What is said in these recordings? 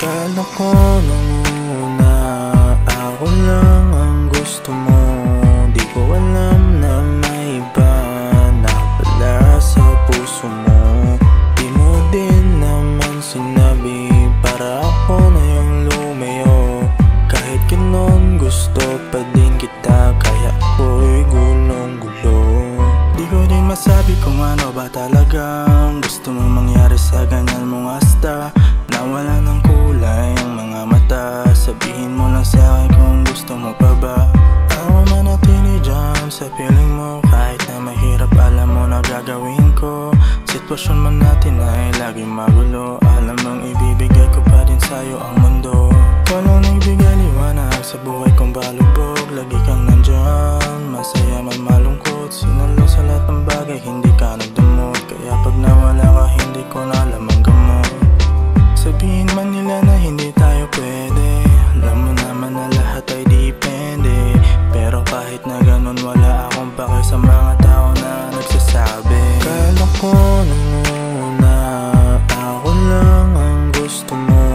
Kala ko nung una ako lang ang gusto mo. Di ko alam na may iba na pala sa puso mo. Di mo din naman sinabi para ako na yung lumayo. Kahit ganon gusto pa din kita, kaya ako'y gulong-gulo. Di ko din masabi kung ano ba talagang gusto mong mangyari sa ganyan mong asta. Nawala ng kulay ang mga mata. Sabihin mo lang sa'kin kung gusto mo pa ba. Ako manatili dyan sa piling mo. Kahit na mahirap, alam mo na gagawin ko. Sitwasyon man natin ay laging magulo. Alam mong ibibigay ko pa din sa'yo ang mundo. Ikaw lang nagbigay liwanag sa buhay kong balubog. Lagi kang nandyan, masaya man malungkot. Sinalo sa lahat ng bagay, hindi ka nagdamot. Kaya pag nawala ka, hindi ko na alam ang gamot. Sabihin man nila na hindi tayo pwede, alam mo naman na lahat ay depende. Pero kahit na ganun, wala akong pake sa mga tao na nagsasabi. Kala ko nung una ako lang ang gusto mo.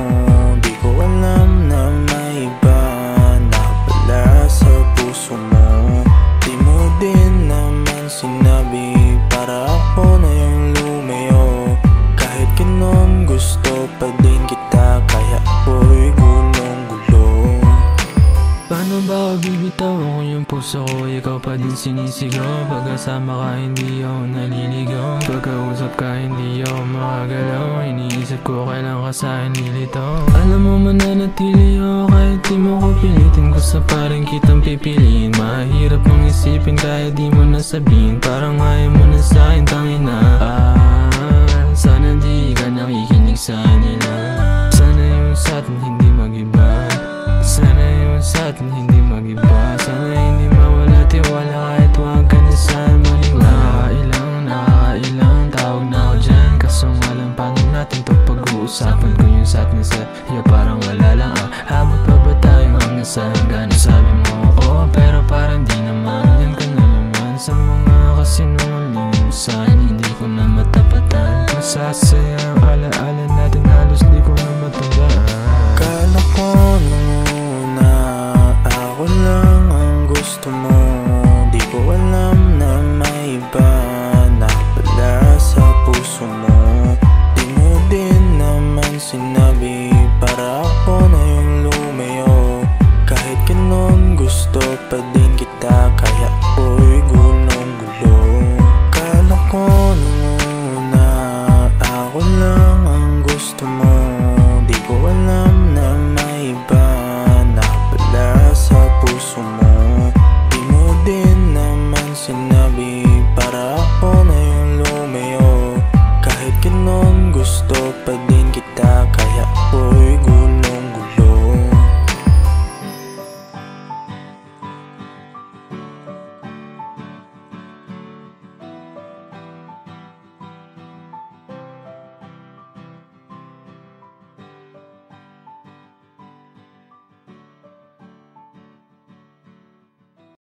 Di ko alam na may iba na pala sa puso mo. Di mo din naman sinabi para ako na yung lumayo. Kahit ganon gusto pa din kita, kaya ako'y gulong-gulo. Paano ba ako bibitawan kung yung puso ko ikaw pa din sinisigaw? Pagkasama ka hindi ako naliligaw, pagkausap ka hindi ako makagalaw. Iniisip ko kailan ka sa'kin nilitaw. Alam mo mananatili ako kahit di mo ko pilitin. Gusto pa rin kitang pipiliin. Mahirap mong isipin kaya di mo nasabihin. Parang ayaw mo na sa'kin, tangina. Sana di ka nakikinig sa nila. Sana yung sa'tin hindi mag-iba. Sana yung sa'tin hindi mag-iba. Sana hindi mawala tiwala kahit wag ka na saan maniwala. Nakakailang tawag na ako dyan. Kaso nga lang paano natin to pag-uusapan ko yung sa'tin sa iyo parang wala lang. Habot pa ba tayo hanggang sa hanggan? Sabi mo oo pero parang di naman. Yan ka na naman sa mga kasinungaling mo sa'kin. Hindi ko na matapatan. Masasaya ang alaala